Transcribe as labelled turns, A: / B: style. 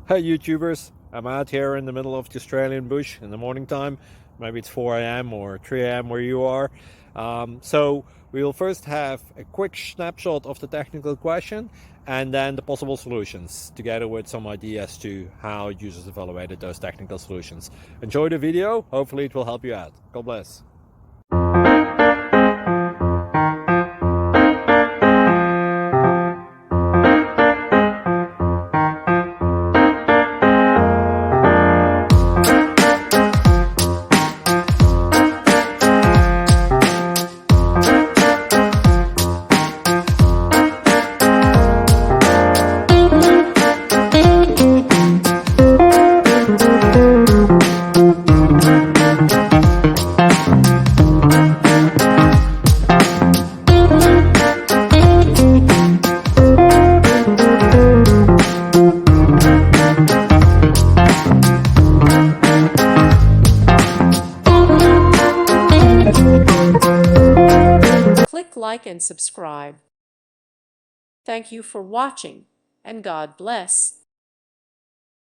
A: Hey YouTubers, I'm out here in the middle of the Australian bush in the morning time. Maybe it's 4 a.m. or 3 a.m. where you are. So we will first have a quick snapshot of the technical question and then the possible solutions, together with some ideas to how users evaluated those technical solutions. Enjoy the video, hopefully it will help you out. God bless.
B: Click like and subscribe. Thank you for watching, and God bless.